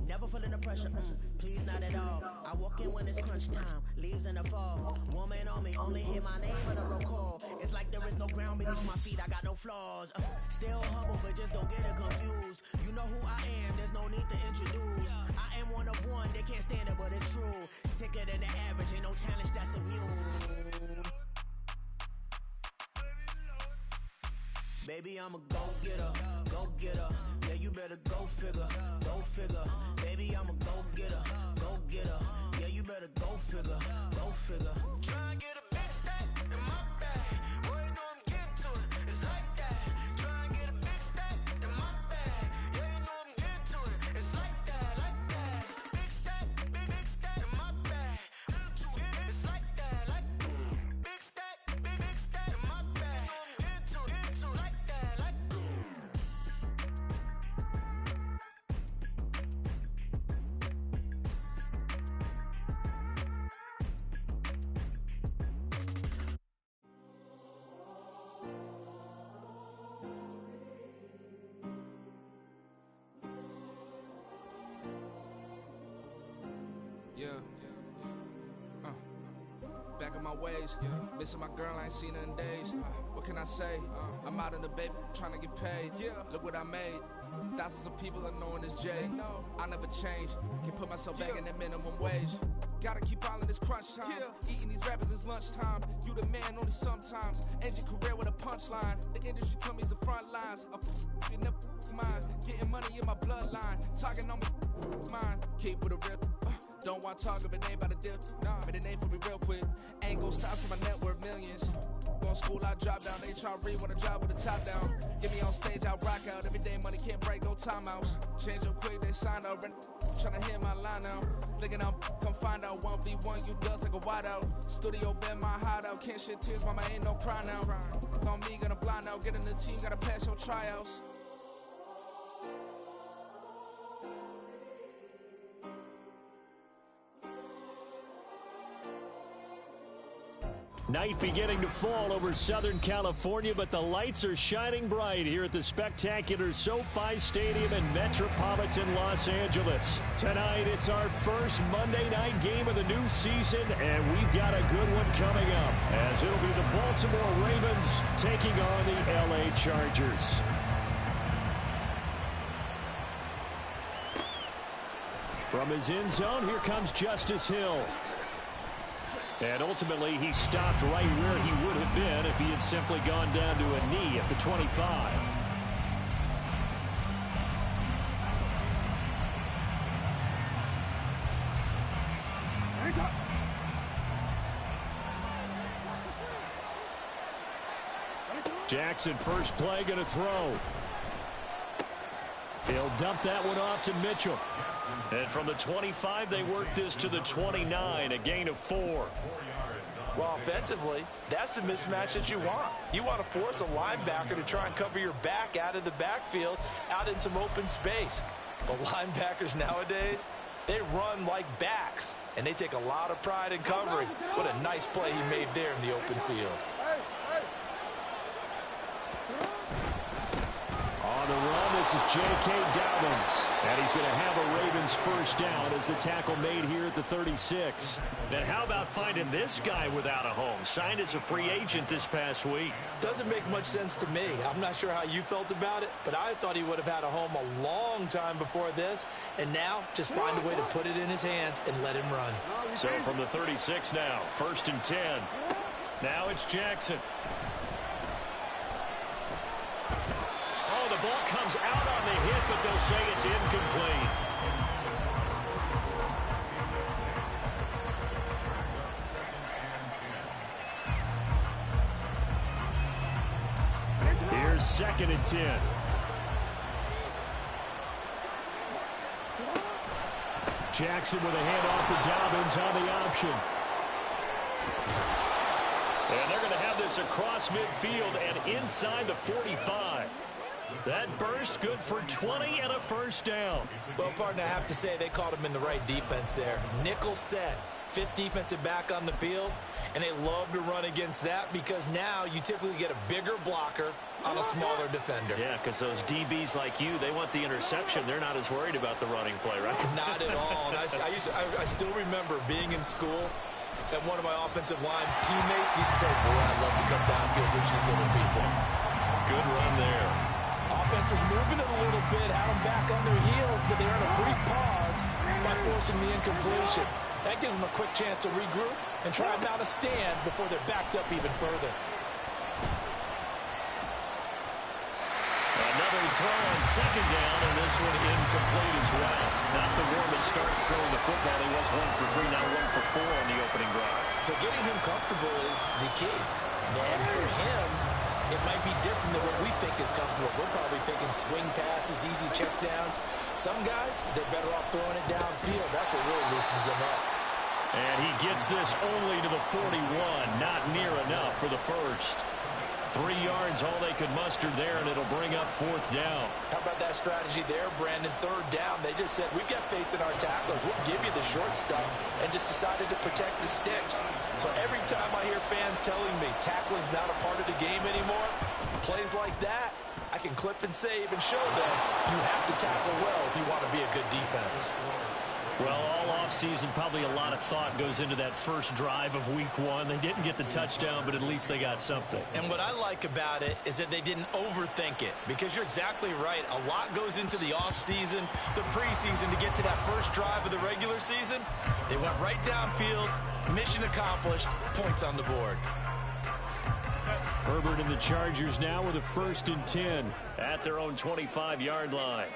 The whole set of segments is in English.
Never feeling the pressure, please not at all. I walk in when it's crunch time, leaves in the fall. Woman on me, only hear my name in a roll call. It's like there is no ground beneath my feet, I got no flaws. Still humble, but just don't get it confused. You know who I am, there's no need to introduce. I am one of one, they can't stand it, but it's true. Sicker than the average, ain't no challenge that's immune. Baby, I'm a go-getter, go-getter. Yeah, you better go figure, go figure. Baby, I'm a go-getter, go-getter. Yeah, you better go figure, go figure. Try and get a big stack in my bag. Boy, you know I'm getting to it, it's like that. Try and get a big stack in my bag. Yeah, you know I'm getting to it, it's like that, like that. Big stack in my bag. It's like that, like big stack in my bag. Into like that, like. Back in my ways, missing my girl, I ain't seen her in days. What can I say? I'm out in the baby, trying to get paid. Look what I made. Thousands of people are knowing this Jay. I never change. Can put myself back in that minimum wage. Gotta keep all in this crunch time. Eating these rappers is lunchtime. You the man only sometimes. End your career with a punchline. The industry tell me it's the front lines. You never mind. Getting money in my bloodline. Talking on me, mine. Keep with a real. Don't want to talk if it ain't about a deal. Made a name for me real quick. Ain't gon' stop for my net worth millions. Going school, I drop down. They try to read when I drop with the top down. Get me on stage, I rock out. Every day money can't break, no timeouts. Change up quick, they sign up. Tryna hear my line now. Thinking I'm come find out 1v1, you dust like a wideout. Studio been my hideout. Can't shed tears, mama ain't no cry now. On me, gonna blind out. Get in the team, gotta pass your tryouts. Night beginning to fall over Southern California, but the lights are shining bright here at the spectacular SoFi Stadium in metropolitan Los Angeles. Tonight, it's our first Monday night game of the new season, and we've got a good one coming up, as it'll be the Baltimore Ravens taking on the LA Chargers. From his end zone, here comes Justice Hill. And ultimately, he stopped right where he would have been if he had simply gone down to a knee at the 25. Jackson, first play, going to throw. He'll dump that one off to Mitchell. And from the 25, they work this to the 29, a gain of 4. Well, offensively, that's the mismatch that you want. You want to force a linebacker to try and cover your back out of the backfield, out in some open space. But linebackers nowadays, they run like backs, and they take a lot of pride in covering. What a nice play he made there in the open field. On the run, this is J.K. Dobbins. And he's going to have a Ravens first down as the tackle made here at the 36. And how about finding this guy without a home? Signed as a free agent this past week. Doesn't make much sense to me. I'm not sure how you felt about it, but I thought he would have had a home a long time before this. And now, just find a way to put it in his hands and let him run. So from the 36 now, 1st and 10. Now it's Jackson. The ball comes out on the hit, but they'll say it's incomplete. Here's 2nd and 10. Jackson with a handoff to Dobbins on the option. And they're going to have this across midfield and inside the 45. That burst good for 20 and a first down. Well, partner, I have to say they called him in the right defense there. Nickel set. fifth defensive back on the field, and they love to run against that because now you typically get a bigger blocker on a smaller defender. Yeah, because those DBs like you, they want the interception. They're not as worried about the running play, right? Not at all. And I still remember being in school, and one of my offensive line teammates used to say, boy, I'd love to come downfield with you little people. Good run there. Offense was moving it a little bit, had them back on their heels, but they earned a brief pause by forcing the incompletion. That gives them a quick chance to regroup and try and mount a stand before they're backed up even further. Another throw on second down, and this one incomplete as well. Not the warmest starts throwing the football. He was 1 for 3, now 1 for 4 on the opening drive. So getting him comfortable is the key. And for him, it might be different than what we think is comfortable. We're probably thinking swing passes, easy checkdowns. Some guys, they're better off throwing it downfield. That's what really loosens them up. And he gets this only to the 41. Not near enough for the first. 3 yards, all they could muster there, and it'll bring up fourth down. How about that strategy there, Brandon? Third down, they just said, we've got faith in our tacklers. We'll give you the short stuff, and just decided to protect the sticks. So every time I hear fans telling me tackling's not a part of the game anymore, plays like that, I can clip and save and show them you have to tackle well if you want to be a good defense. Well, all offseason, probably a lot of thought goes into that first drive of week 1. They didn't get the touchdown, but at least they got something. And what I like about it is that they didn't overthink it, because you're exactly right. A lot goes into the offseason, the preseason to get to that first drive of the regular season. They went right downfield, mission accomplished, points on the board. Herbert and the Chargers now with a 1st and 10 at their own 25-yard line.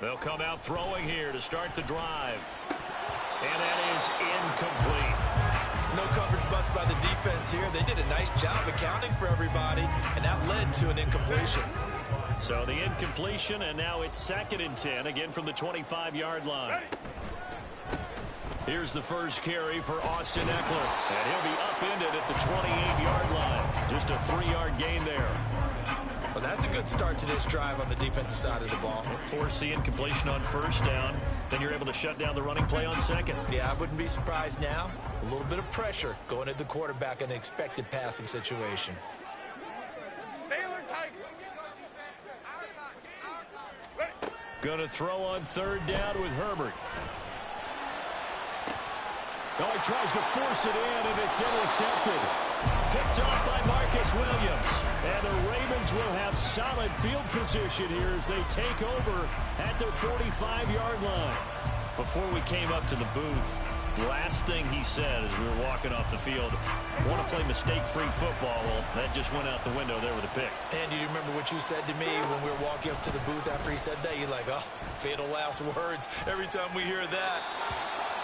They'll come out throwing here to start the drive. And that is incomplete. No coverage bust by the defense here. They did a nice job accounting for everybody, and that led to an incompletion. So the incompletion, and now it's 2nd and 10, again from the 25-yard line. Here's the first carry for Austin Eckler. And he'll be upended at the 28-yard line. Just a 3-yard gain there. Well, that's a good start to this drive on the defensive side of the ball. Force the incompletion on first down. Then you're able to shut down the running play on second. Yeah, I wouldn't be surprised now. A little bit of pressure going at the quarterback in an expected passing situation. Going to throw on 3rd down with Herbert. Oh, he tries to force it in, and it's intercepted. Picked off by Marcus Williams. And the Ravens will have solid field position here as they take over at their 45-yard line. Before we came up to the booth, last thing he said as we were walking off the field, want to play mistake-free football. Well, that just went out the window there with a pick. And do you remember what you said to me when we were walking up to the booth after he said that? You're like, oh, fatal last words. Every time we hear that,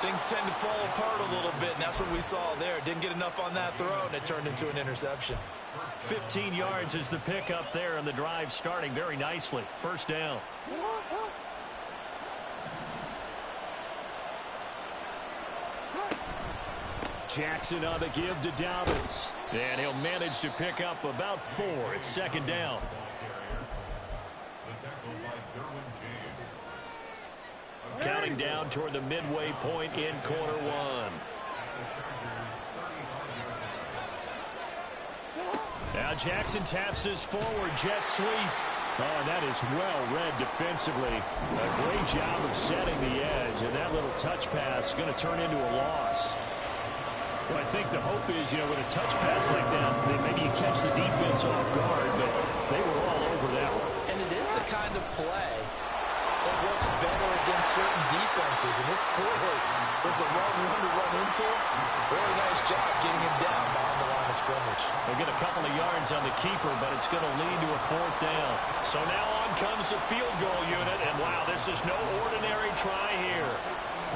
things tend to fall apart a little bit, and that's what we saw there. Didn't get enough on that throw, and it turned into an interception. 15 yards is the pickup there, and the drive starting very nicely. First down. Jackson on the give to Dobbins. And he'll manage to pick up about 4. It's 2nd down. Counting down toward the midway point in quarter 1. Now Jackson taps his forward jet sweep. Oh, that is well read defensively. A great job of setting the edge, and that little touch pass is going to turn into a loss. Well, I think the hope is, with a touch pass like that, maybe you catch the defense off guard, but they were all over that one. And it is the kind of play that works better against certain defenses, and this clearly was the wrong one to run into. Really nice job getting him down behind the line of scrimmage. They'll get a couple of yards on the keeper, but it's going to lead to a 4th down. So now on comes the field goal unit, and wow, this is no ordinary try here.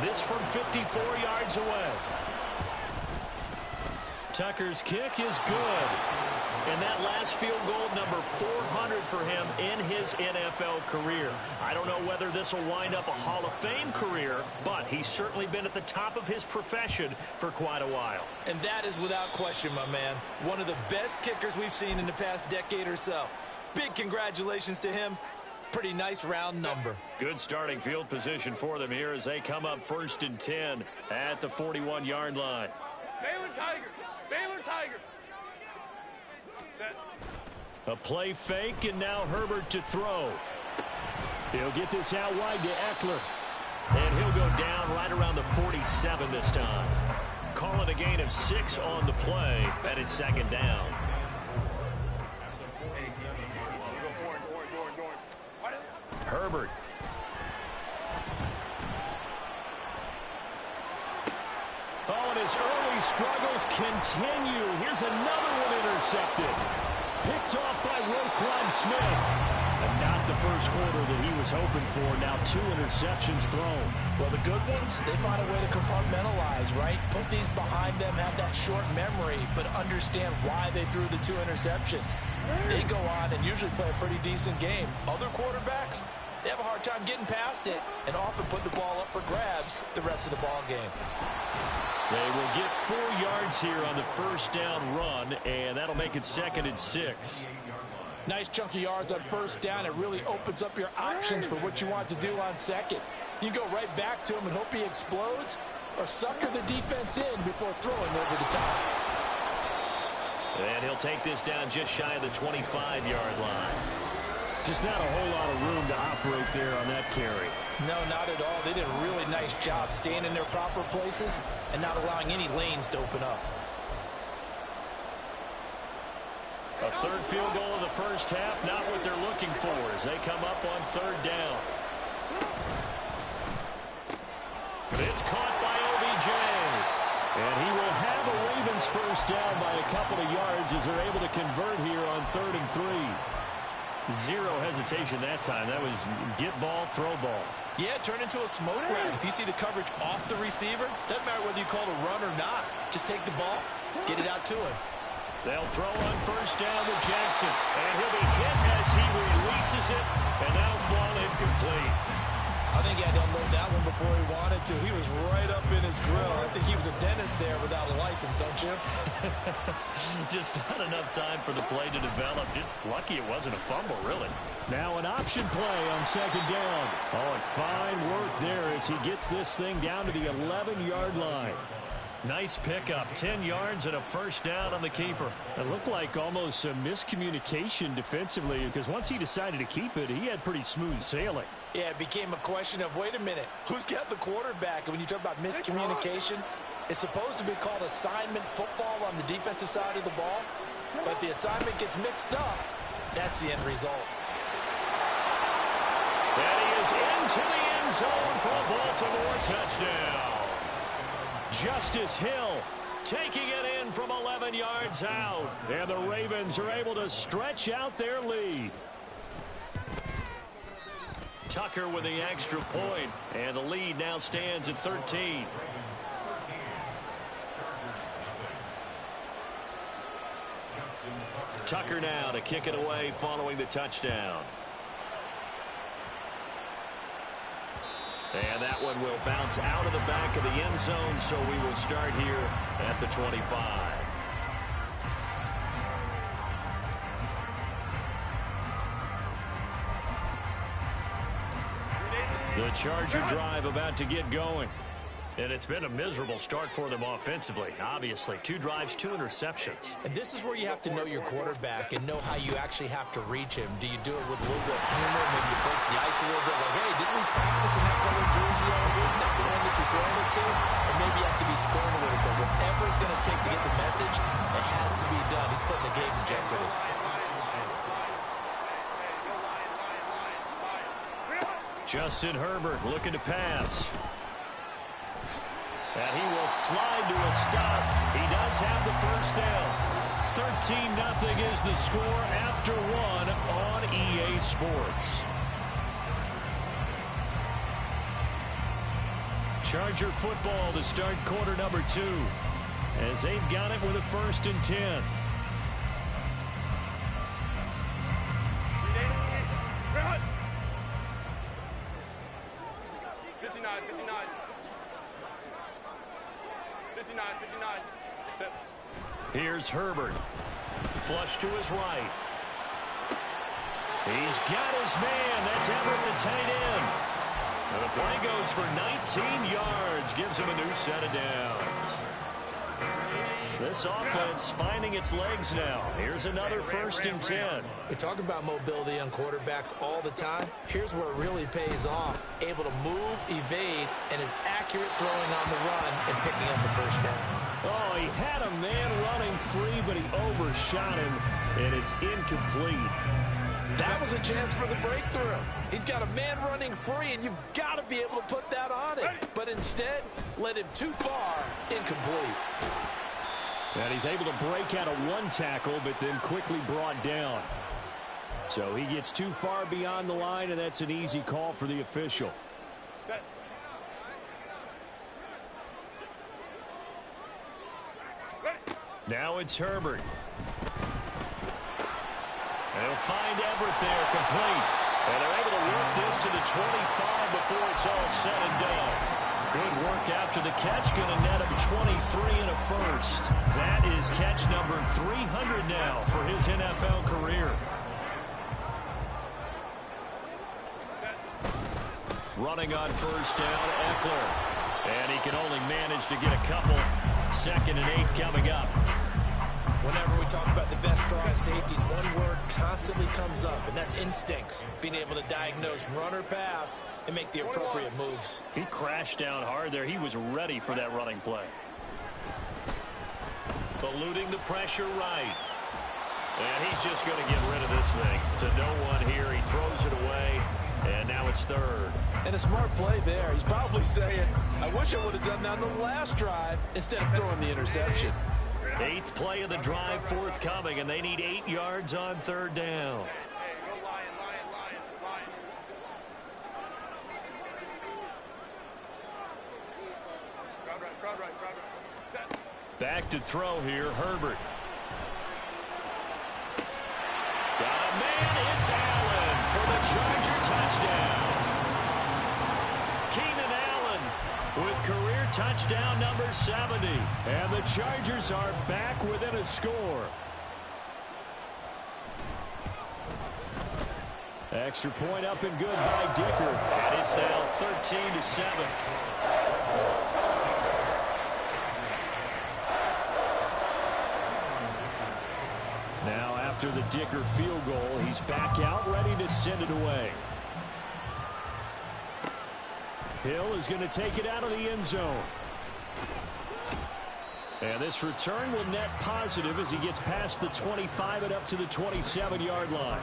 This from 54 yards away. Tucker's kick is good. And that last field goal, number 400 for him in his NFL career. I don't know whether this will wind up a Hall of Fame career, but he's certainly been at the top of his profession for quite a while. And that is without question, my man. One of the best kickers we've seen in the past decade or so. Big congratulations to him. Pretty nice round number. Good starting field position for them here as they come up 1st and 10 at the 41-yard line. Baylor Tigers. Baylor Tigers. Set. A play fake, and now Herbert to throw. He'll get this out wide to Eckler. And he'll go down right around the 47 this time. Calling a gain of 6 on the play, and it's 2nd down. Herbert. Oh, and his early struggles continue. Here's another one intercepted. Picked off by Roquan Smith. And not the first quarter that he was hoping for. Now 2 interceptions thrown. Well, the good ones, they find a way to compartmentalize, right? Put these behind them, have that short memory, but understand why they threw the 2 interceptions. They go on and usually play a pretty decent game. Other quarterbacks, they have a hard time getting past it and often put the ball up for grabs the rest of the ball game. They will get 4 yards here on the 1st down run, and that'll make it 2nd and 6. Nice chunk of yards on 1st down. It really opens up your options for what you want to do on 2nd. You go right back to him and hope he explodes, or sucker the defense in before throwing over the top. And he'll take this down just shy of the 25-yard line. Just not a whole lot of room to operate there on that carry. No, not at all. They did a really nice job staying in their proper places and not allowing any lanes to open up. A 3rd field goal of the 1st half, not what they're looking for as they come up on 3rd down. It's caught by OBJ. And he will have a Ravens 1st down by a couple of yards as they're able to convert here on 3rd and 3. 0 hesitation that time. That was get ball, throw ball. Yeah, turn into a smoke round. If you see the coverage off the receiver, doesn't matter whether you call it a run or not. Just take the ball, get it out to him. They'll throw on 1st down to Jackson. And he'll be hit as he releases it. And that'll fall incomplete. I think he had to unload that one before he wanted to. He was right up in his grill. I think he was a dentist there without a license, don't you? Just not enough time for the play to develop. Just lucky it wasn't a fumble, really. Now an option play on 2nd down. Oh, and fine work there as he gets this thing down to the 11-yard line. Nice pickup, 10 yards and a 1st down on the keeper. It looked like almost a miscommunication defensively because once he decided to keep it, he had pretty smooth sailing. Yeah, it became a question of, wait a minute, who's got the quarterback? And when you talk about miscommunication, it's supposed to be called assignment football on the defensive side of the ball. But the assignment gets mixed up. That's the end result. And he is into the end zone for a Baltimore touchdown. Justice Hill taking it in from 11 yards out. And the Ravens are able to stretch out their lead. Tucker with the extra point, and the lead now stands at 13. Tucker now to kick it away following the touchdown. And that one will bounce out of the back of the end zone, so we will start here at the 25. The Charger drive about to get going. And it's been a miserable start for them offensively. Obviously, 2 drives, 2 interceptions. And this is where you have to know your quarterback and know how you actually have to reach him. Do you do it with a little bit of humor? Maybe you break the ice a little bit. Like, hey, didn't we practice in that color jersey all week? Not the one that you're throwing it to? Or maybe you have to be stern a little bit. Whatever it's going to take to get the message, it has to be done. He's putting the game in jeopardy. Justin Herbert looking to pass. And he will slide to a stop. He does have the 1st down. 13-0 is the score after 1 on EA Sports. Charger football to start quarter number 2. As they've got it with a 1st and 10. Here's Herbert. Flush to his right. He's got his man. That's Everett, the tight end. And the play goes for 19 yards. Gives him a new set of downs. This offense finding its legs now. Here's another 1st and 10. We talk about mobility on quarterbacks all the time. Here's where it really pays off. Able to move, evade, and is accurate throwing on the run and picking up a 1st down. Oh, he had a man running free, but he overshot him, and it's incomplete. That was a chance for the breakthrough. He's got a man running free, and you've got to be able to put that on him. But instead, led him too far, incomplete. And he's able to break out of one tackle, but then quickly brought down. So he gets too far beyond the line, and that's an easy call for the official. Set. Now it's Herbert. And he'll find Everett there, complete. And they're able to work this to the 25 before it's all said and done. Good work after the catch. Going to net him 23 and a 1st. That is catch number 300 now for his NFL career. Running on 1st down, Eckler. And he can only manage to get a couple. 2nd and 8 coming up. Whenever we talk about the best strong safeties, one word constantly comes up, and that's instincts. Being able to diagnose run or pass and make the appropriate moves. He crashed down hard there. He was ready for that running play. Eluding the pressure right. And he's just going to get rid of this thing. To no one here. He throws it away. And now it's 3rd. And a smart play there. He's probably saying, I wish I would have done that on the last drive instead of throwing the interception. 8th play of the drive forthcoming, and they need 8 yards on 3rd down. Hey, go Lion. Crowd right. Set. Back to throw here, Herbert. Got a man, it's Allen for the Charger touchdown. Keenan Allen with career touchdown number 70. And the Chargers are back within a score. Extra point up and good by Dicker. And it's now 13-7. Now after the Dicker field goal, he's back out ready to send it away. Hill is going to take it out of the end zone. And this return will net positive as he gets past the 25 and up to the 27-yard line.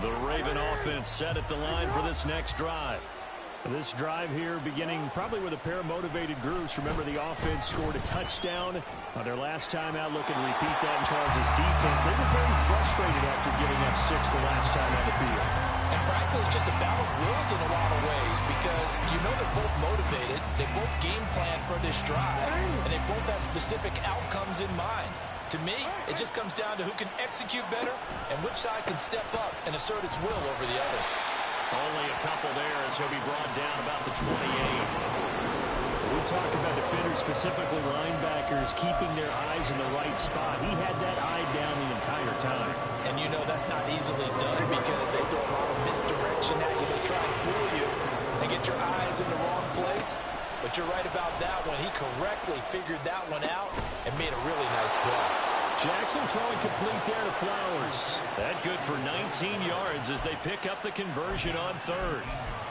The Raven offense set at the line for this next drive. This drive here beginning probably with a pair of motivated groups. Remember, the offense scored a touchdown on their last time out. Looking to repeat that in Charles' defense. They were very frustrated after giving up 6 the last time on the field. And frankly, it's just a battle of wills in a lot of ways because you know they're both motivated. They both game plan for this drive, and they both have specific outcomes in mind. To me, it just comes down to who can execute better and which side can step up and assert its will over the other. Only a couple there as he'll be brought down about the 28. We talk about defenders, specifically linebackers, keeping their eyes in the right spot. He had that eye down the entire time. And you know that's not easily done because they throw a lot of misdirection at you. They try and fool you and get your eyes in the wrong place. But you're right about that one. He correctly figured that one out and made a really nice play. Jackson throwing complete there to Flowers. That good for 19 yards as they pick up the conversion on 3rd.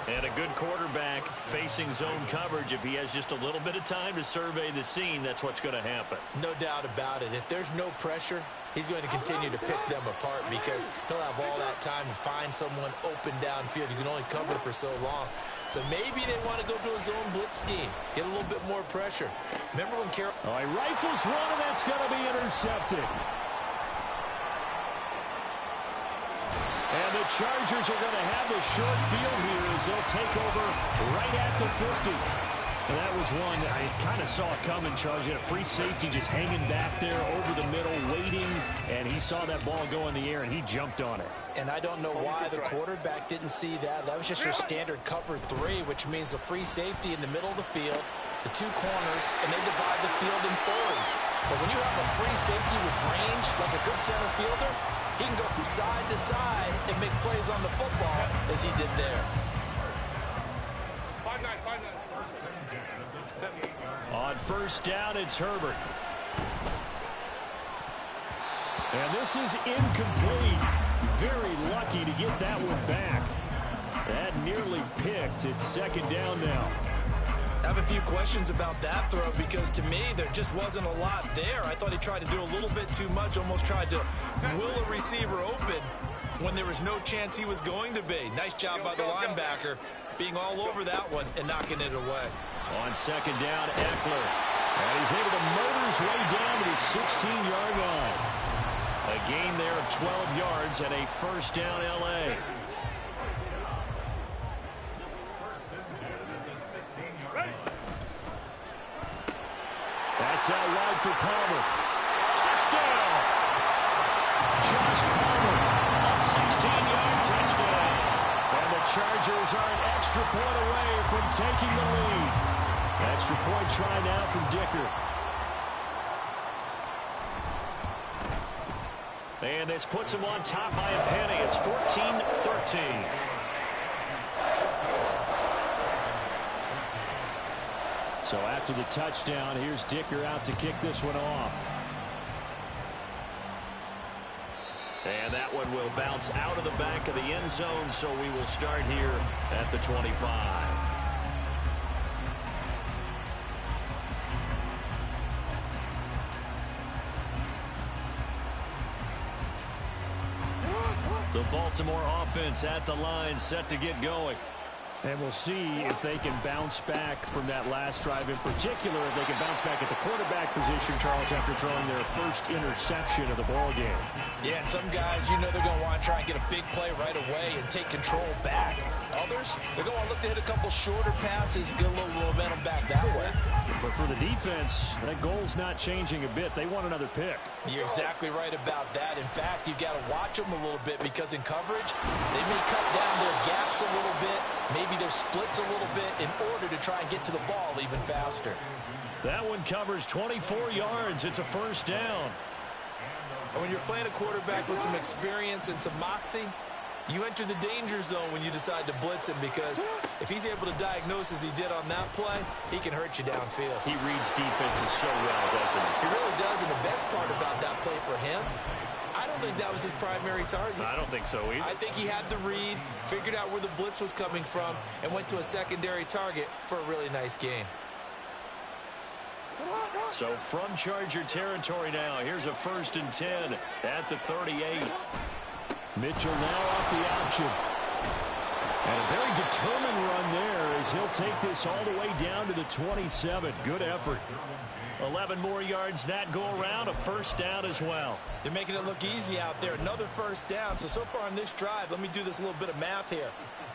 And a good quarterback facing zone coverage. If he has just a little bit of time to survey the scene, that's what's going to happen. No doubt about it. If there's no pressure, he's going to continue to pick them apart because he'll have all that time to find someone open downfield. You can only cover for so long. So maybe they want to go to a zone blitz scheme, get a little bit more pressure. Remember when Carroll... Oh, he rifles one, and that's going to be intercepted. And the Chargers are going to have the short field here as they'll take over right at the 50. And that was one that I kind of saw coming, Charles. You had a free safety just hanging back there over the middle, waiting, and he saw that ball go in the air, and he jumped on it. And I don't know why the quarterback didn't see that. That was just your standard cover 3, which means the free safety in the middle of the field. the two corners, and they divide the field in thirds. But when you have a free safety with range, like a good center fielder, he can go from side to side and make plays on the football as he did there. 5-9, 5-9. On first down, it's Herbert. And this is incomplete. Very lucky to get that one back. That nearly picked. It's second down now. I have a few questions about that throw because to me there just wasn't a lot there. I thought he tried to do a little bit too much, almost tried to will a receiver open when there was no chance he was going to be. Nice job by the linebacker being all over that one and knocking it away. On second down, Eckler. And he's able to motor his way down to the 16-yard line. A gain there of 12 yards and a first down L.A. That's out wide for Palmer. Touchdown! Josh Palmer, a 16-yard touchdown. And the Chargers are an extra point away from taking the lead. Extra point try now from Dicker. And this puts him on top by a penny. It's 14-13. So after the touchdown, here's Dicker out to kick this one off. And that one will bounce out of the back of the end zone, so we will start here at the 25. The Baltimore offense at the line, set to get going. And we'll see if they can bounce back from that last drive, in particular if they can bounce back at the quarterback position, Charles, after throwing their first interception of the ball game. Yeah, and some guys, you know they're going to want to try and get a big play right away and take control back. Others, they're going to look to hit a couple shorter passes, get a little momentum back that way. But for the defense, that goal's not changing a bit. They want another pick. You're exactly right about that. In fact, you've got to watch them a little bit because in coverage, they may cut down their gaps a little bit, maybe their splits a little bit in order to try and get to the ball even faster. That one covers 24 yards. It's a first down. And when you're playing a quarterback with some experience and some moxie, you enter the danger zone when you decide to blitz him because if he's able to diagnose as he did on that play, he can hurt you downfield. He reads defenses so well, doesn't he? He really does, and the best part about that play for him, I don't think that was his primary target. I don't think so either. I think he had the read, figured out where the blitz was coming from, and went to a secondary target for a really nice gain. So from Charger territory now, here's a 1st and 10 at the 38. Mitchell now off the option. And a very determined run there as he'll take this all the way down to the 27. Good effort. 11 more yards that go around, a first down as well. They're making it look easy out there. Another first down. So far on this drive, let me do this little bit of math here.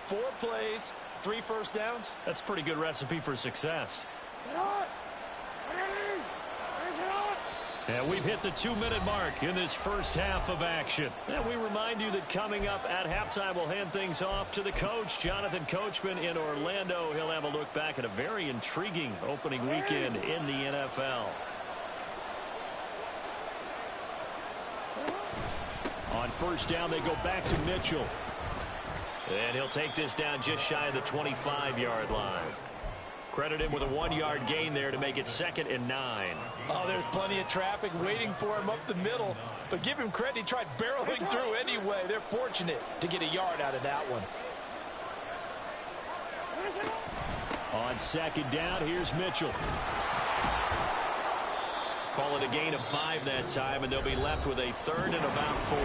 4 plays, 3 first downs. That's a pretty good recipe for success. And we've hit the 2-minute mark in this first half of action. And we remind you that coming up at halftime, we'll hand things off to the coach, Jonathan Coachman in Orlando. He'll have a look back at a very intriguing opening weekend in the NFL. On first down, they go back to Mitchell. And he'll take this down just shy of the 25-yard line. Credit him with a 1-yard gain there to make it 2nd and 9. Oh, there's plenty of traffic waiting for him up the middle. But give him credit, he tried barreling through anyway. They're fortunate to get a yard out of that one. On 2nd down, here's Mitchell. Call it a gain of 5 that time, and they'll be left with a 3rd and about 4.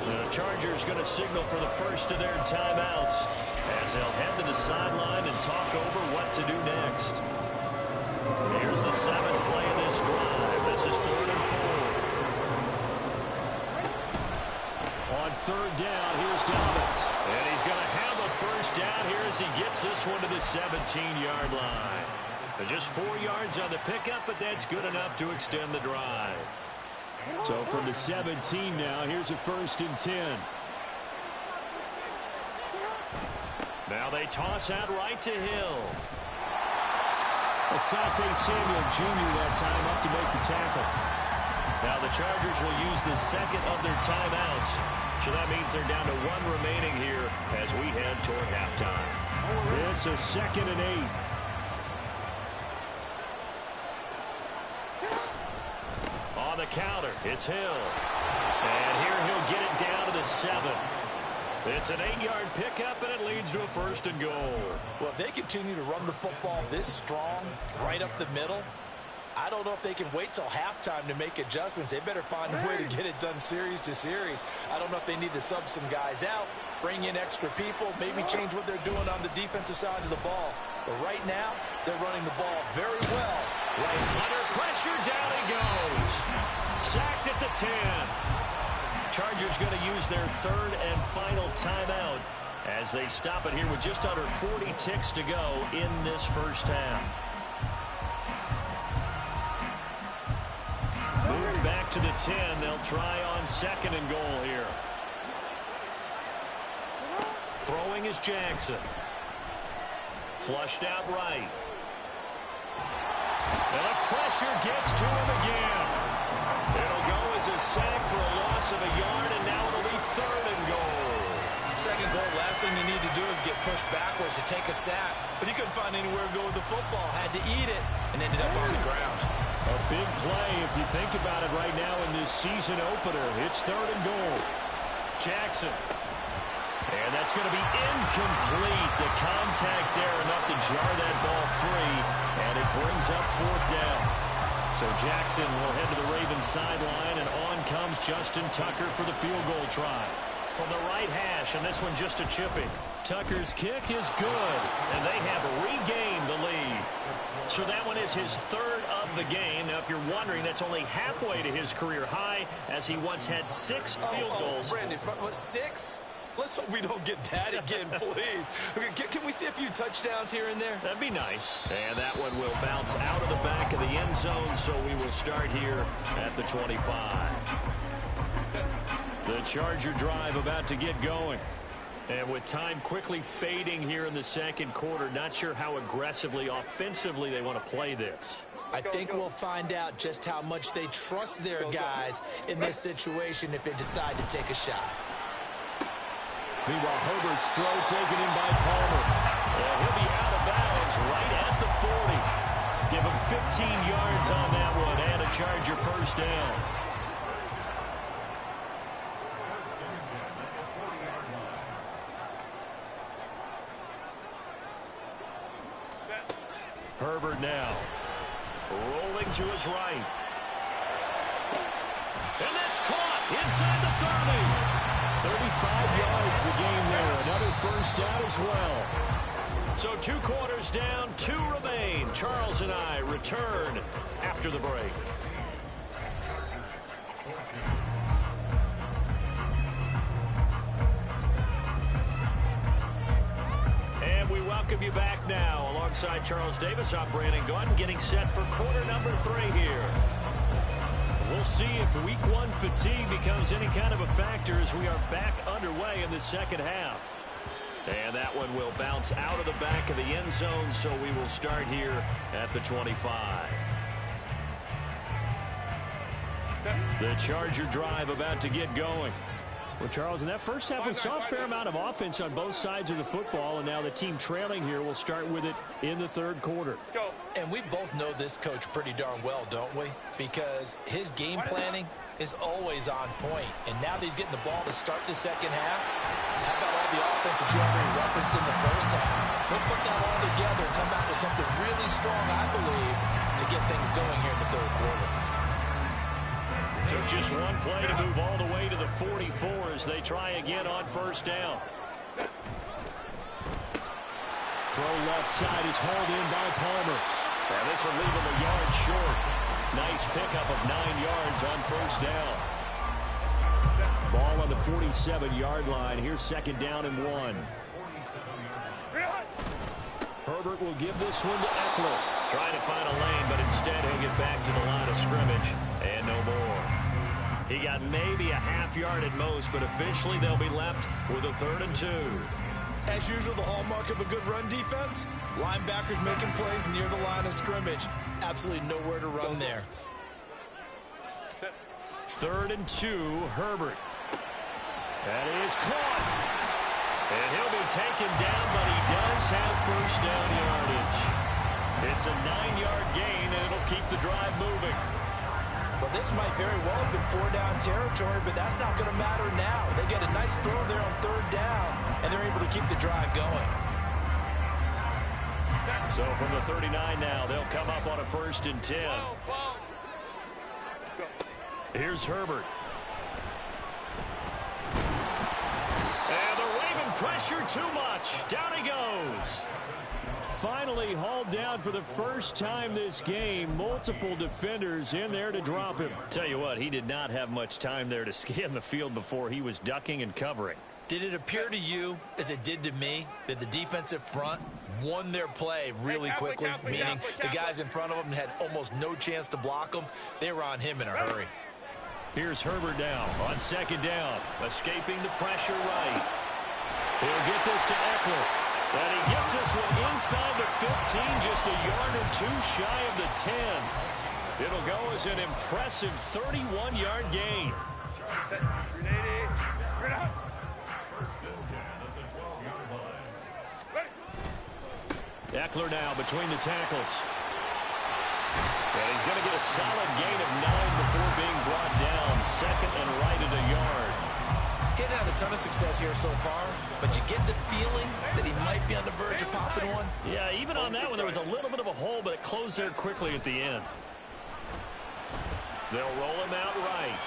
The Chargers going to signal for the first of their timeouts as they'll head to the sideline and talk over what to do next. Here's the 7th play of this drive. This is 3rd and 4. On 3rd down, here's Dobbins. And he's going to have a first down here as he gets this one to the 17-yard line. Just 4 yards on the pickup, but that's good enough to extend the drive. So from the 17 now, here's a 1st and 10. Now they toss out right to Hill. Asante Samuel Jr. that time up to make the tackle. Now the Chargers will use the second of their timeouts. So that means they're down to one remaining here as we head toward halftime. This is 2nd and 8. On the counter, it's Hill. And here he'll get it down to the 7. It's an 8-yard pickup, and it leads to a 1st and goal. Well, if they continue to run the football this strong, right up the middle, I don't know if they can wait till halftime to make adjustments. They better find a way to get it done series to series. I don't know if they need to sub some guys out, bring in extra people, maybe change what they're doing on the defensive side of the ball. But right now, they're running the ball very well. Right under pressure, down he goes. Sacked at the 10. Chargers going to use their 3rd and final timeout as they stop it here with just under 40 ticks to go in this first half. Moved back to the 10. They'll try on 2nd and goal here. Throwing is Jackson. Flushed out right. And the pressure gets to him again. It'll go as a sack for a loss of a yard, and now it'll be 3rd and goal. 2nd goal, last thing you need to do is get pushed backwards to take a sack. But he couldn't find anywhere to go with the football. Had to eat it and ended up on the ground. A big play if you think about it right now in this season opener. It's 3rd and goal. Jackson. And that's going to be incomplete. The contact there enough to jar that ball free, and it brings up 4th down. So Jackson will head to the Ravens sideline, and on comes Justin Tucker for the field goal try. From the right hash, and this one just a chipping. Tucker's kick is good, and they have regained the lead. So that one is his 3rd of the game. Now, if you're wondering, that's only halfway to his career high, as he once had 6 field goals. Brandon, but 6? Let's hope we don't get that again, please. Can we see a few touchdowns here and there? That'd be nice. And that one will bounce out of the back of the end zone, so we will start here at the 25. The Charger drive about to get going. And with time quickly fading here in the 2nd quarter, not sure how aggressively, offensively they want to play this. I think we'll find out just how much they trust their guys in this situation if they decide to take a shot. Meanwhile, Herbert's throw taken in by Palmer. And he'll be out of bounds right at the 40. Give him 15 yards on that one and a Charger 1st down. Herbert now rolling to his right. And that's caught inside the 30. 35 yards the game there. Another 1st down as well. So 2 quarters down, 2 remain. Charles and I return after the break. And we welcome you back now. Alongside Charles Davis, I'm Brandon Gaudin, getting set for quarter number 3 here. We'll see if week 1 fatigue becomes any kind of a factor as we are back underway in the 2nd half. And that one will bounce out of the back of the end zone, so we will start here at the 25. The Charger drive about to get going. Well, Charles, in that first half, we saw a fair amount of offense on both sides of the football, and now the team trailing here will start with it in the 3rd quarter. And we both know this coach pretty darn well, don't we? Because his game planning is always on point. And now that he's getting the ball to start the 2nd half, how about all the offense that you already referenced in the first half? He'll put that all together and come out with something really strong, I believe, to get things going here in the 3rd quarter. Took just one play to move all the way to the 44 as they try again on 1st down. Throw left side is hauled in by Palmer. And this will leave him a yard short. Nice pickup of 9 yards on 1st down. Ball on the 47-yard line. Here's 2nd down and 1. Herbert will give this one to Eckler. Trying to find a lane, but instead he'll get back to the line of scrimmage. And no more. He got maybe a half yard at most, but officially they'll be left with a 3rd and 2. As usual, the hallmark of a good run defense, linebackers making plays near the line of scrimmage. Absolutely nowhere to run there. 3rd and 2, Herbert. That is caught. And he'll be taken down, but he does have first down yardage. It's a 9-yard gain, and it'll keep the drive moving. Well, this might very well have been 4-down territory, but that's not going to matter now. They get a nice throw there on 3rd down, and they're able to keep the drive going. So from the 39 now, they'll come up on a 1st and 10. Here's Herbert. And the Raven pressure too much. Down he goes. Finally hauled down for the first time this game. Multiple defenders in there to drop him. Tell you what, he did not have much time there to scan the field before he was ducking and covering. Did it appear to you, as it did to me, that the defensive front won their play really quickly, meaning the guys in front of them had almost no chance to block them? They were on him in a hurry. Here's Herbert now on 2nd down, escaping the pressure right. He'll get this to Eckler. And he gets this one inside the 15, just a yard or 2 shy of the 10. It'll go as an impressive 31-yard gain. Eckler now between the tackles. And he's going to get a solid gain of 9 before being brought down. 2nd and right at a yard. He hasn't had a ton of success here so far, but you get the feeling that he might be on the verge of popping one. Yeah, even on that one, there was a little bit of a hole, but it closed there quickly at the end. They'll roll him out right.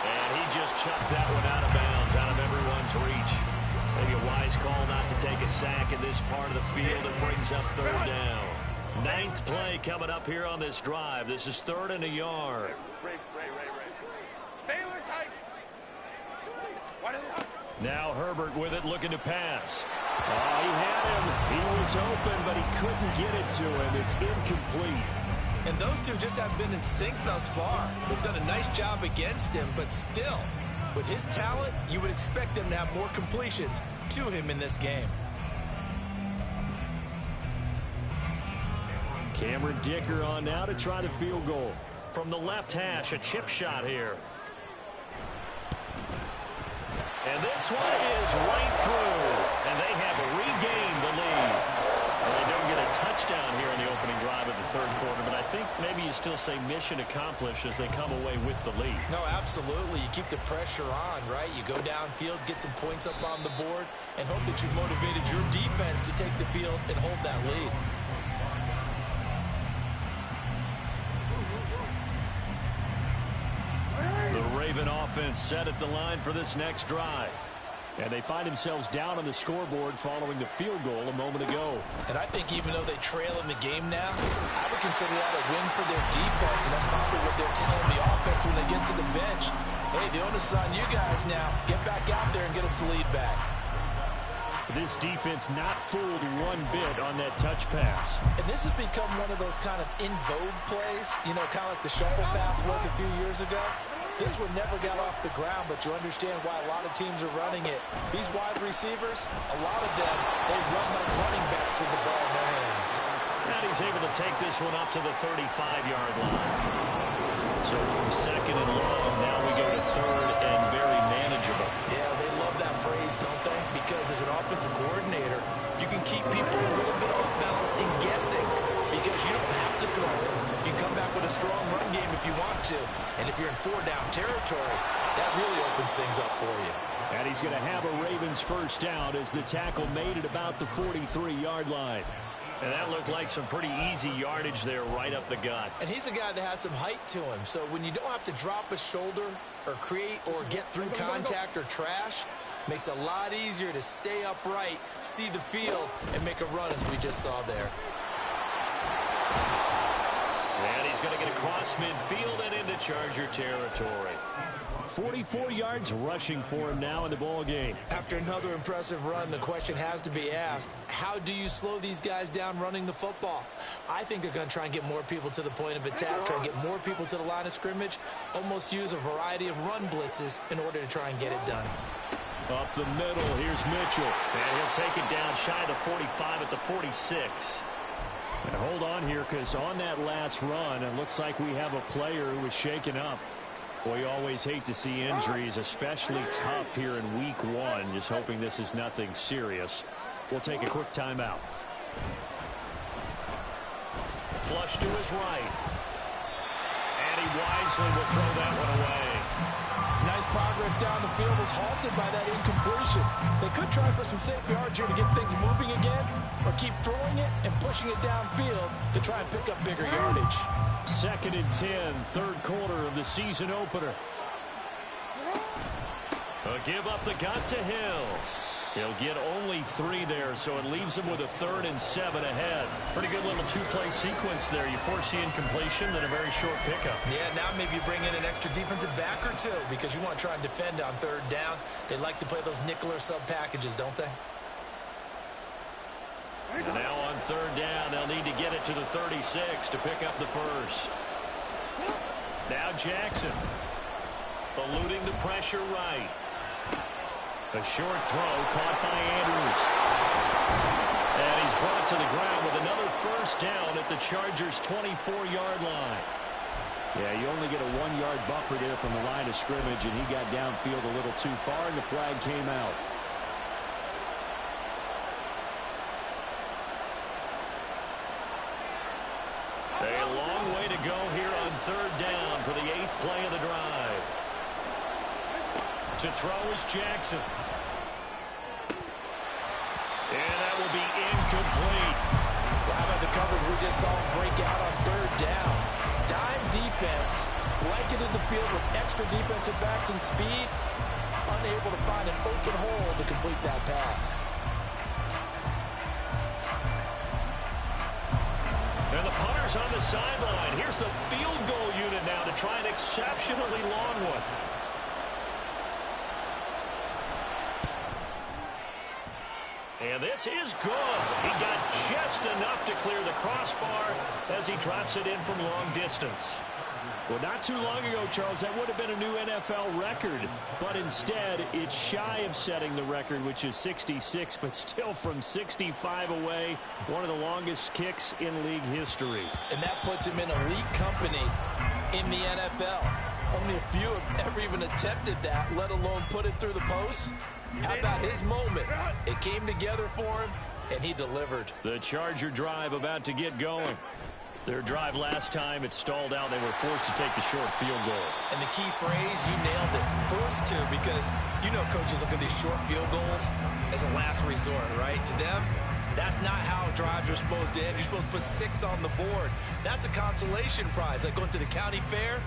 And he just chucked that one out of bounds, out of everyone's reach. Maybe a wise call not to take a sack in this part of the field. It brings up 3rd down. 9th play coming up here on this drive. This is 3rd and a yard. Now Herbert with it, looking to pass. Oh, he had him. He was open, but he couldn't get it to him. It's incomplete. And those two just haven't been in sync thus far. They've done a nice job against him, but still, with his talent, you would expect them to have more completions to him in this game. Cameron Dicker on now to try the field goal. From the left hash, a chip shot here. And this one is right through. And they have regained the lead. Well, they don't get a touchdown here in the opening drive of the 3rd quarter, but I think maybe you still say mission accomplished as they come away with the lead. No, absolutely. You keep the pressure on, right? You go downfield, get some points up on the board, and hope that you've motivated your defense to take the field and hold that lead. The Raven offense set at the line for this next drive. And they find themselves down on the scoreboard following the field goal a moment ago. And I think even though they trail in the game now, I would consider that a win for their defense, and that's probably what they're telling the offense when they get to the bench. Hey, the onus is on you guys now. Get back out there and get us the lead back. This defense not fooled one bit on that touch pass. And this has become one of those kind of in vogue plays, you know, kind of like the shuffle pass was a few years ago. This one never got off the ground, but you understand why a lot of teams are running it. These wide receivers, a lot of them, they run like running backs with the ball in their hands. And he's able to take this one up to the 35-yard line. So from 2nd and long, now we go to 3rd and very manageable. Yeah, they love that phrase, don't they? Because as an offensive coordinator, you can keep people a little bit off balance and guessing because you don't have to throw it. You can come back with a strong run game if you want to. And if you're in 4-down territory, that really opens things up for you. And he's going to have a Ravens first down as the tackle made it about the 43-yard line. And that looked like some pretty easy yardage there right up the gut. And he's a guy that has some height to him. So when you don't have to drop a shoulder or create or get through contact or trash, makes it a lot easier to stay upright, see the field, and make a run as we just saw there. And he's going to get across midfield and into Charger territory. 44 yards rushing for him now in the ball game. After another impressive run, the question has to be asked, how do you slow these guys down running the football? I think they're going to try and get more people to the point of attack, try and get more people to the line of scrimmage, almost use a variety of run blitzes in order to try and get it done. Up the middle, here's Mitchell. And he'll take it down shy of the 45 at the 46. And hold on here, because on that last run, it looks like we have a player who was shaken up. Boy, you always hate to see injuries, especially tough here in week one. Just hoping this is nothing serious. We'll take a quick timeout. Flush to his right. And he wisely will throw that one away. Nice progress down the field was halted by that incompletion. They could try for some safe yards here to get things moving again, or keep throwing it and pushing it downfield to try and pick up bigger yardage. 2nd and 10, third quarter of the season opener. A give up the got to Hill. He'll get only 3 there, so it leaves him with a 3rd and 7 ahead. Pretty good little two-play sequence there. You force the incompletion, then a very short pickup. Yeah, now maybe you bring in an extra defensive back or two because you want to try and defend on 3rd down. They like to play those nickel or sub packages, don't they? And now on 3rd down, they'll need to get it to the 36 to pick up the first. Now Jackson. Eluding the pressure right. A short throw caught by Andrews. And he's brought to the ground with another first down at the Chargers' 24-yard line. Yeah, you only get a 1-yard buffer there from the line of scrimmage, and he got downfield a little too far, and the flag came out. A long way to go here on 3rd down for the 8th play of the drive. To throw is Jackson. And that will be incomplete. Well, how about the coverage we just saw break out on 3rd down? Dime defense, blanketed the field with extra defensive backs and speed, unable to find an open hole to complete that pass. And the punter's on the sideline. Here's the field goal unit now to try an exceptionally long one. And this is good. He got just enough to clear the crossbar as he drops it in from long distance. Well, not too long ago, Charles, that would have been a new NFL record. But instead, it's shy of setting the record, which is 66, but still from 65 away, one of the longest kicks in league history. And that puts him in elite company in the NFL. Only a few have ever even attempted that, let alone put it through the post. How about his moment? It came together for him, and he delivered. The Charger drive about to get going. Their drive last time, it stalled out. They were forced to take the short field goal. And the key phrase, you nailed it, forced to, because you know coaches look at these short field goals as a last resort, right? To them, that's not how drives are supposed to end. You're supposed to put 6 on the board. That's a consolation prize, like going to the county fair.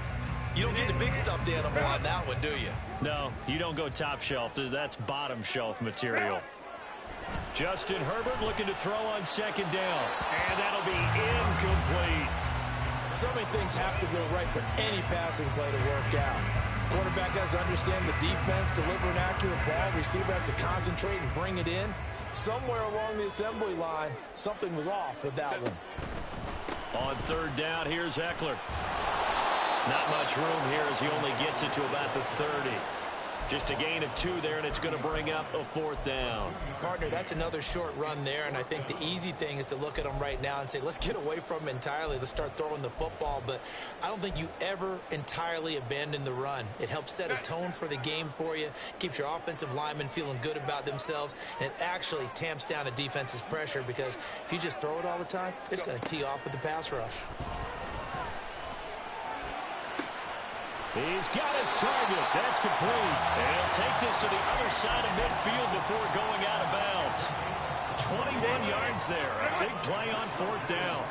You don't get the big stuffed animal on that one, do you? No, you don't go top shelf. That's bottom shelf material. Justin Herbert looking to throw on 2nd down. And that'll be incomplete. So many things have to go right for any passing play to work out. Quarterback has to understand the defense, deliver an accurate ball. Receiver has to concentrate and bring it in. Somewhere along the assembly line, something was off with that one. On 3rd down, here's Eckler. Not much room here as he only gets it to about the 30. Just a gain of 2 there, and it's going to bring up a 4th down. Partner, that's another short run there, and I think the easy thing is to look at him right now and say, let's get away from him entirely. Let's start throwing the football, but I don't think you ever entirely abandon the run. It helps set a tone for the game for you, keeps your offensive linemen feeling good about themselves, and it actually tamps down a defense's pressure because if you just throw it all the time, it's going to tee off with the pass rush. He's got his target. That's complete. And he'll take this to the other side of midfield before going out of bounds. 21 yards there. A big play on 4th down.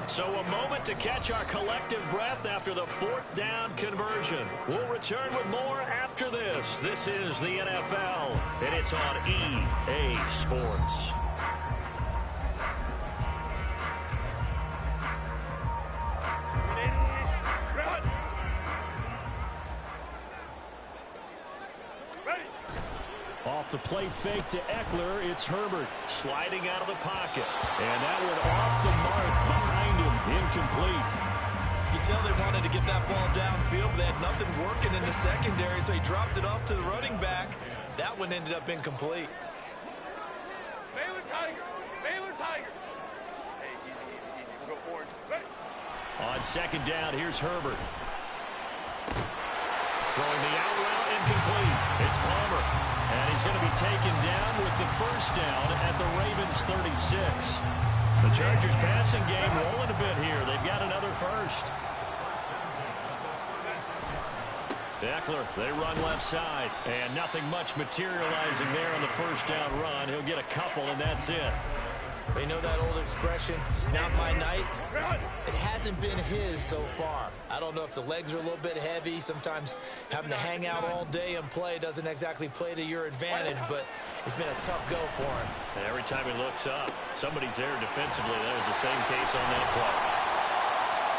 So a moment to catch our collective breath after the 4th down conversion. We'll return with more after this. This is the NFL, and it's on EA Sports. Off the play fake to Eckler, it's Herbert. Sliding out of the pocket. And that one off the mark behind him, incomplete. You could tell they wanted to get that ball downfield, but they had nothing working in the secondary, so he dropped it off to the running back. That one ended up incomplete. Baylor Tiger. Baylor Tiger. Hey, easy. We'll go forward. Ready? On second down, here's Herbert. Throwing the out route, incomplete. It's Palmer. And he's going to be taken down with the first down at the Ravens 36. The Chargers passing game rolling a bit here. They've got another first. Eckler, they run left side. And nothing much materializing there on the first down run. He'll get a couple, and that's it. You know that old expression, it's not my night? It hasn't been his so far. I don't know if the legs are a little bit heavy. Sometimes having to hang out all day and play doesn't exactly play to your advantage, but it's been a tough go for him. And every time he looks up, somebody's there defensively. That was the same case on that play.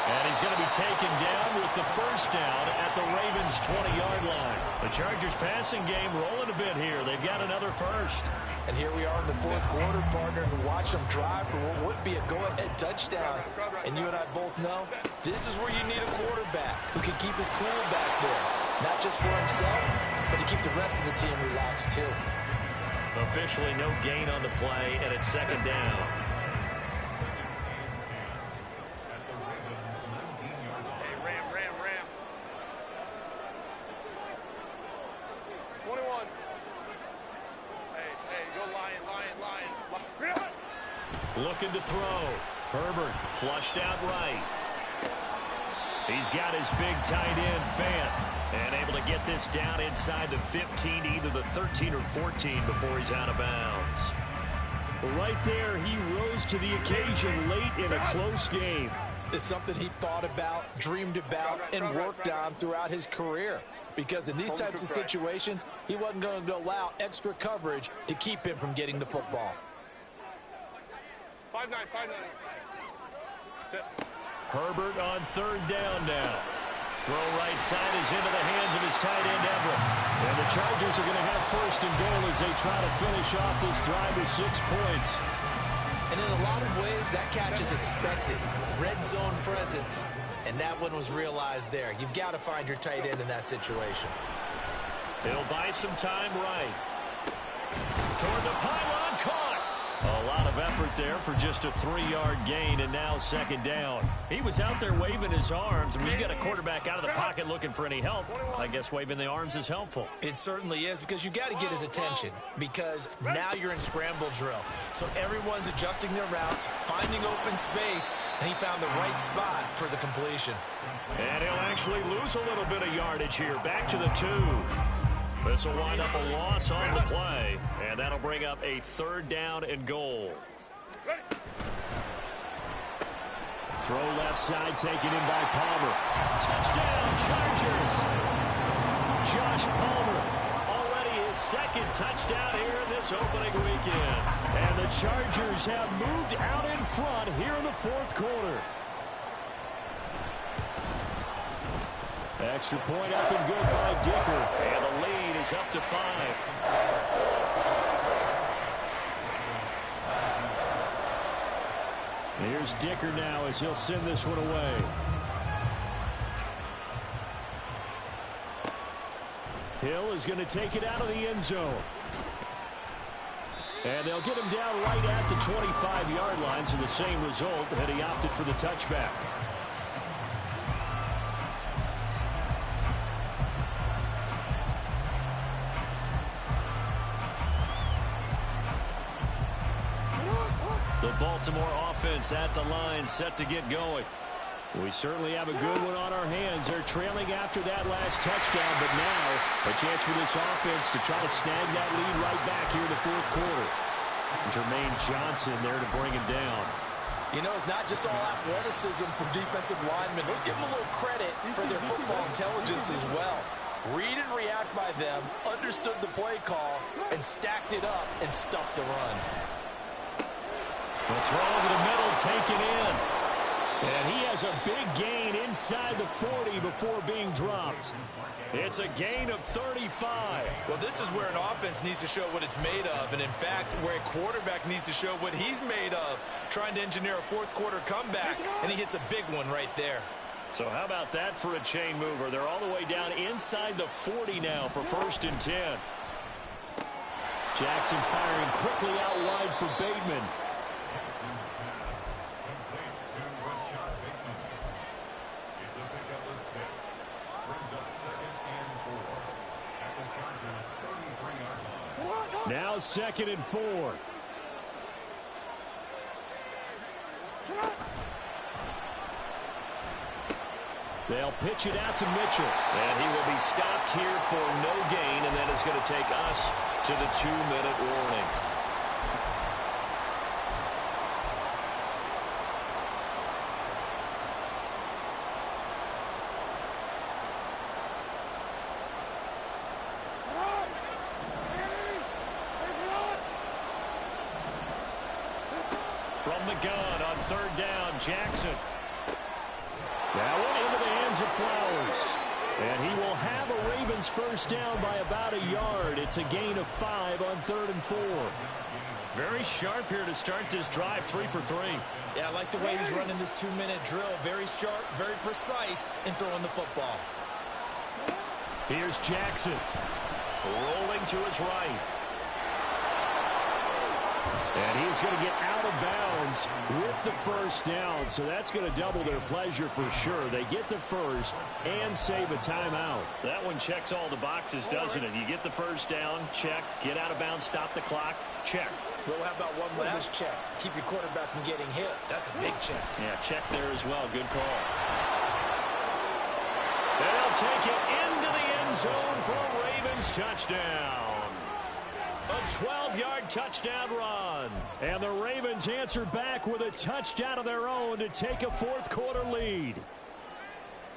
And he's going to be taken down with the first down at the Ravens' 20-yard line. The Chargers passing game rolling a bit here. They've got another first. And here we are in the fourth quarter, partner, and watch them drive for what would be a go-ahead touchdown. And you and I both know this is where you need a quarterback who can keep his cool back there. Not just for himself, but to keep the rest of the team relaxed, too. Officially no gain on the play, and it's second down. Ram. 21. Hey, go Lion. Looking to throw. Herbert flushed out right. He's got his big tight end, Fant, and able to get this down inside the 15 to either the 13 or 14 before he's out of bounds. Right there, he rose to the occasion late in a close game. It's something he thought about, dreamed about, and worked on throughout his career. Because in these types of situations, he wasn't going to allow extra coverage to keep him from getting the football. 5-9. Herbert on third down now. Throw right side is into the hands of his tight end, Everett. And the Chargers are going to have first and goal as they try to finish off this drive with 6 points. And in a lot of ways, that catch is expected. Red zone presence. And that one was realized there. You've got to find your tight end in that situation. He'll buy some time right. Toward the pylon, caught. A lot of effort there for just a 3-yard gain, and now second down. He was out there waving his arms. I mean, you got a quarterback out of the pocket looking for any help. I guess waving the arms is helpful. It certainly is, because you got to get his attention, because now you're in scramble drill. So everyone's adjusting their routes, finding open space, and he found the right spot for the completion. And he'll actually lose a little bit of yardage here. Back to the 2. This will wind up a loss on the play, and that'll bring up a third down and goal. Throw left side, taken in by Palmer. Touchdown, Chargers! Josh Palmer, already his second touchdown here in this opening weekend. And the Chargers have moved out in front here in the fourth quarter. Extra point up and good by Dicker. And the lead is up to 5. Here's Dicker now as he'll send this one away. Hill is going to take it out of the end zone. And they'll get him down right at the 25-yard line, so the same result had he opted for the touchback. The Baltimore offense at the line, set to get going. We certainly have a good one on our hands. They're trailing after that last touchdown, but now a chance for this offense to try to snag that lead right back here in the fourth quarter. Jermaine Johnson there to bring him down. You know, it's not just all athleticism from defensive linemen. Let's give them a little credit for their football intelligence as well. Read and react by them, understood the play call, and stacked it up and stuffed the run. The throw over the middle, taken in. And he has a big gain inside the 40 before being dropped. It's a gain of 35. Well, this is where an offense needs to show what it's made of. And, in fact, where a quarterback needs to show what he's made of, trying to engineer a fourth quarter comeback. And he hits a big one right there. So how about that for a chain mover? They're all the way down inside the 40 now for 1st and 10. Jackson firing quickly out wide for Bateman. Now 2nd and 4. They'll pitch it out to Mitchell. And he will be stopped here for no gain, and that is going to take us to the 2-minute warning. From the gun on 3rd down, Jackson. That one into the hands of Flowers. And he will have a Ravens 1st down by about a yard. It's a gain of 5 on 3rd and 4. Very sharp here to start this drive, 3 for 3. Yeah, I like the way he's running this 2-minute drill. Very sharp, very precise in throwing the football. Here's Jackson. Rolling to his right. And he's going to get out of bounds with the 1st down. So that's going to double their pleasure for sure. They get the 1st and save a timeout. That one checks all the boxes, doesn't it? You get the 1st down, check. Get out of bounds, stop the clock, check. Well, how about one last check? Keep your quarterback from getting hit. That's a big check. Yeah, check there as well. Good call. They'll take it into the end zone for a Ravens touchdown. A 12-yard touchdown run. And the Ravens answer back with a touchdown of their own to take a 4th quarter lead.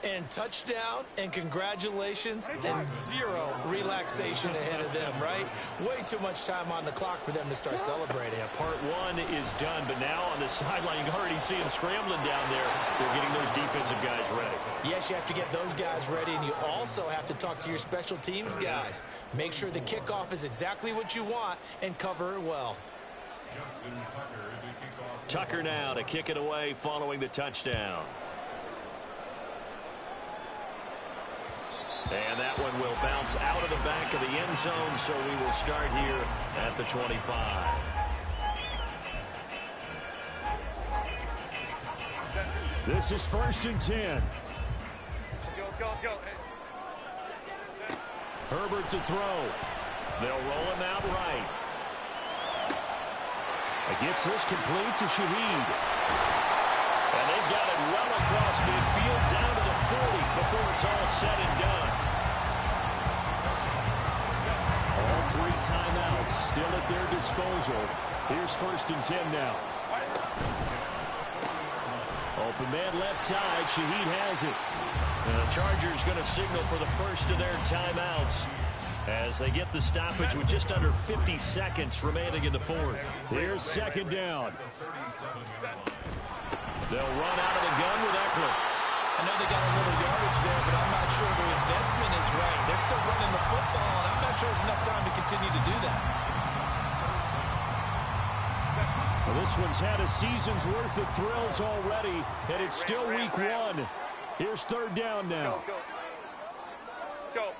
And touchdown and congratulations and 0 relaxation ahead of them, right? Way too much time on the clock for them to start celebrating. Yeah, part 1 is done, but now on the sideline, you can already see them scrambling down there. They're getting those defensive guys ready. Yes, you have to get those guys ready, and you also have to talk to your special teams guys. Make sure the kickoff is exactly what you want and cover it well. Tucker now to kick it away following the touchdown. And that one will bounce out of the back of the end zone, so we will start here at the 25. This is 1st and 10. Let's go. Herbert to throw. They'll roll him out right. Gets this complete to Shaheed. And they've got it well across midfield down to the 40 before it's all said and done. All 3 timeouts still at their disposal. Here's 1st and 10 now. Open man left side. Shaheed has it. And the Chargers going to signal for the first of their timeouts as they get the stoppage with just under 50 seconds remaining in the 4th. Here's 2nd down. They'll run out of the gun with Eckler. I know they got a little yardage there, but I'm not sure their investment is right. They're still running the football, and I'm not sure there's enough time to continue to do that. Well, this one's had a season's worth of thrills already, and it's still week 1. Here's 3rd down now. Go.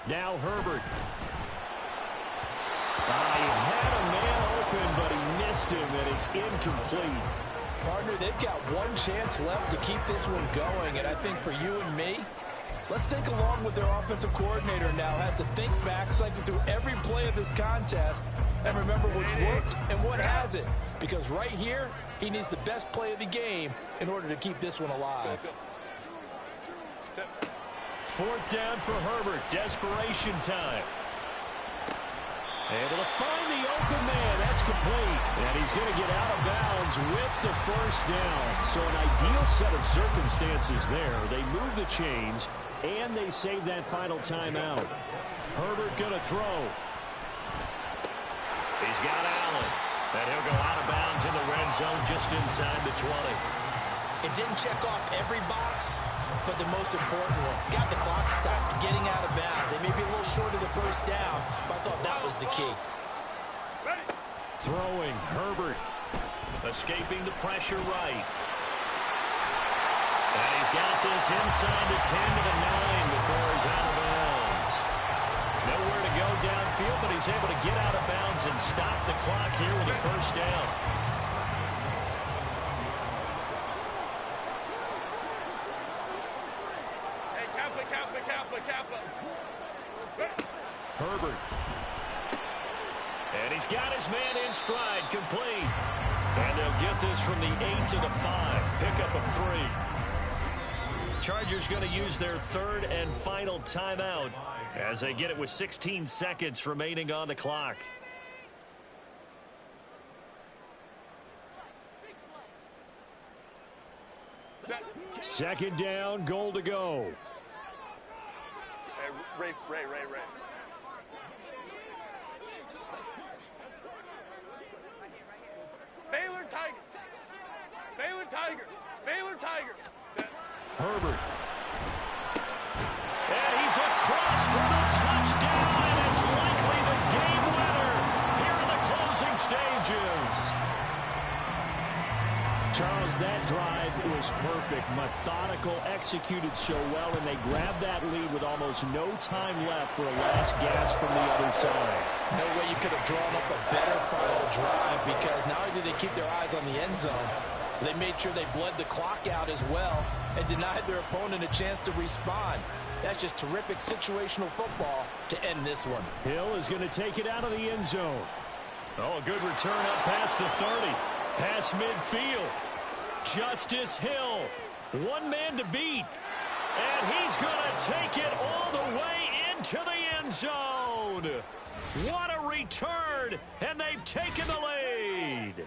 Now Herbert. He had a man open, but he missed him, and it's incomplete. Partner, they've got one chance left to keep this one going, and I think for you and me, let's think along with their offensive coordinator now. Has to think back, cycle through every play of this contest, and remember what's worked and what hasn't. Because right here, he needs the best play of the game in order to keep this one alive. 4th down for Herbert. Desperation time. Able to find the open man. That's complete. And he's going to get out of bounds with the 1st down. So an ideal set of circumstances there. They move the chains, and they save that final timeout. Herbert going to throw. He's got Allen. And he'll go out of bounds in the red zone just inside the 20. It didn't check off every box, but the most important one. Got the clock stopped, getting out of bounds. They may be a little short of the 1st down, but I thought that was the key. Throwing, Herbert. Escaping the pressure right. And he's got this inside the 10 to the 9 before he's out of bounds. Nowhere to go downfield, but he's able to get out of bounds and stop the clock here with a first down. Hey, Kappa. Herbert. And he's got his man in stride, complete. And they'll get this from the 8 to the 5. Pickup of 3. Chargers going to use their third and final timeout as they get it with 16 seconds remaining on the clock. Second down, goal to go. Hey, Ray. Baylor Tigers. Herbert. And he's across for the touchdown, and it's likely the game winner here in the closing stages. Charles, that drive was perfect. Methodical, executed so well, and they grabbed that lead with almost no time left for a last gasp from the other side. No way you could have drawn up a better final drive, because not only did they keep their eyes on the end zone, they made sure they bled the clock out as well and denied their opponent a chance to respond. That's just terrific situational football to end this one. Hill is going to take it out of the end zone. Oh, a good return up past the 30. Past midfield. Justice Hill. One man to beat. And he's going to take it all the way into the end zone. What a return. And they've taken the lead.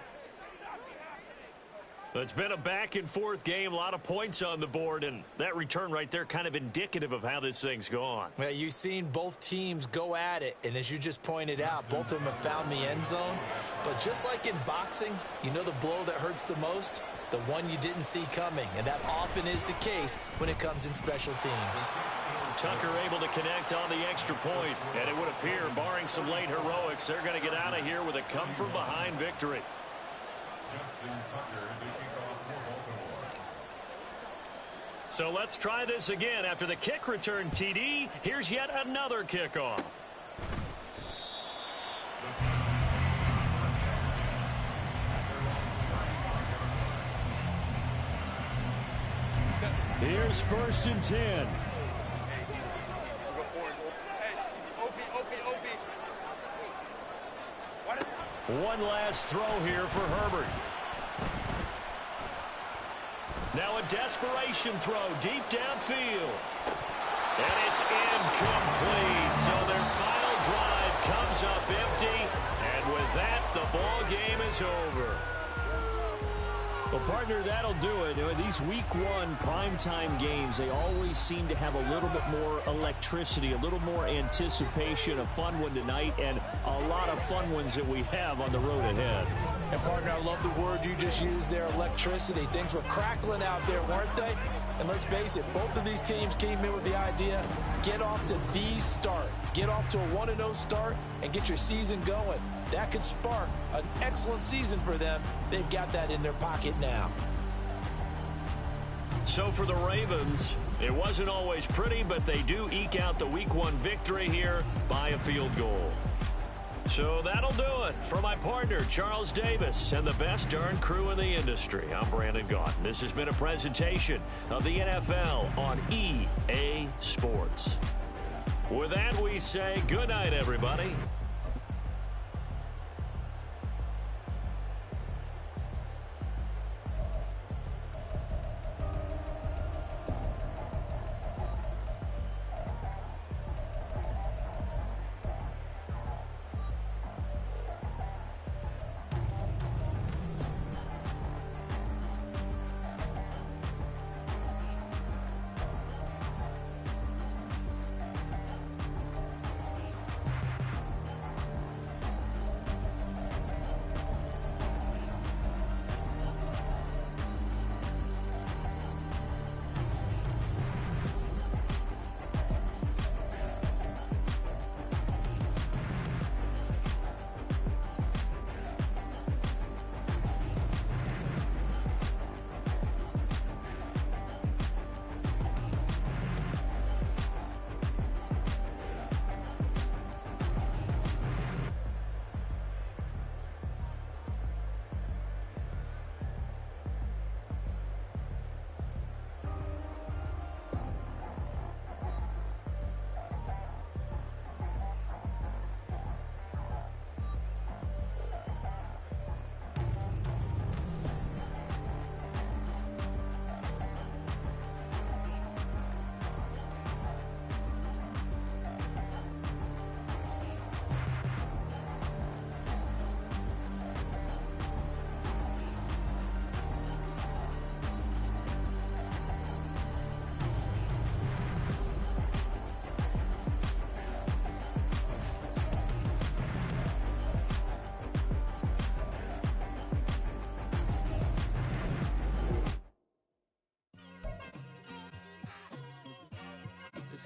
It's been a back-and-forth game, a lot of points on the board, and that return right there kind of indicative of how this thing's gone. Well, you've seen both teams go at it, and as you just pointed out, both of them have found the end zone. But just like in boxing, you know the blow that hurts the most? The one you didn't see coming, and that often is the case when it comes in special teams. Tucker able to connect on the extra point, and it would appear, barring some late heroics, they're going to get out of here with a come-from-behind victory. So let's try this again. After the kick return TD, here's yet another kickoff. Here's 1st and 10. One last throw here for Herbert. Now a desperation throw deep downfield. And it's incomplete. So their final drive comes up empty. And with that, the ball game is over. Well, partner, that'll do it. These Week 1 primetime games, they always seem to have a little bit more electricity, a little more anticipation. A fun one tonight, and a lot of fun ones that we have on the road ahead. And, partner, I love the word you just used there, electricity. Things were crackling out there, weren't they? And let's face it, both of these teams came in with the idea, get off to the start. Get off to a 1-0 start and get your season going. That could spark an excellent season for them. They've got that in their pocket now. So for the Ravens, it wasn't always pretty, but they do eke out the Week 1 victory here by a field goal. So that'll do it for my partner, Charles Davis, and the best darn crew in the industry. I'm Brandon Gaudin. This has been a presentation of the NFL on EA Sports. With that, we say good night, everybody.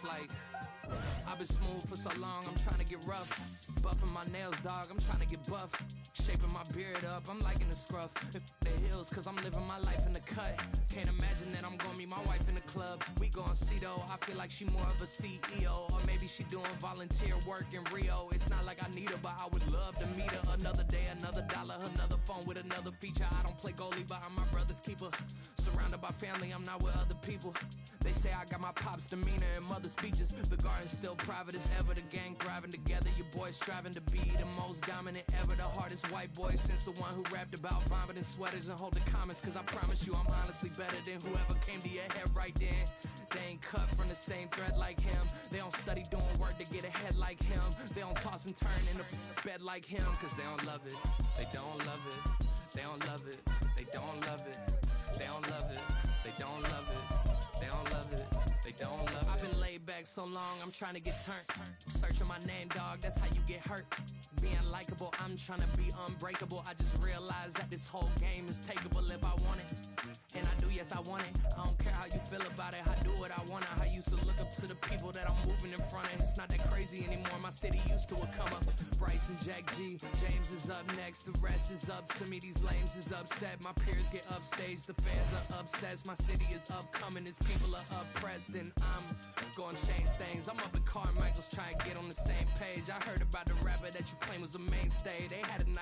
It's like, I've been smooth for so long, I'm trying to get rough. Buffing my nails, dog, I'm trying to get buff. Shaping my beard up, I'm liking the scruff. The hills, cause I'm living my life in the cut. Can't imagine that I'm gonna meet my wife in the club. We gon' see though, I feel like she more of a CEO. Or maybe she doing volunteer work in Rio. It's not like I need her, but I would love to meet her. Another day, another dollar, another phone with another feature. I don't play goalie, but I'm my brother's keeper. Surrounded by family, I'm not with other people. They say I got my pop's demeanor and mother's features. The garden's still private as ever, the gang thriving together. Your boys striving to be the most dominant ever. The hardest white boy since the one who rapped about vomiting sweaters and holding comments. Cause I promise you I'm honestly better than whoever came to your head right then. They ain't cut from the same thread like him. They don't study doing work to get ahead like him. They don't toss and turn in the bed like him. Cause they don't love it, they don't love it. They don't love it, they don't love it. They don't love it, they don't love it. They don't love it, they don't love it. I've been laid back so long, I'm trying to get turned. Searching my name, dog, that's how you get hurt. Being likable, I'm trying to be unbreakable. I just realized that this whole game is takeable if I want it. And I do, yes, I want it. I don't care how you feel about it, I do what I want. I used to look up to the people that I'm moving in front of. It's not that crazy anymore, my city used to it come up. Bryce and Jack G, James is up next. The rest is up to me, these lames is upset. My peers get upstaged, the fans are obsessed. My city is upcoming, its people are oppressed. And I'm gonna change things. I'm up at Carmichael's trying to get on the same page. I heard about the rapper that you claim was a mainstay. They had a nice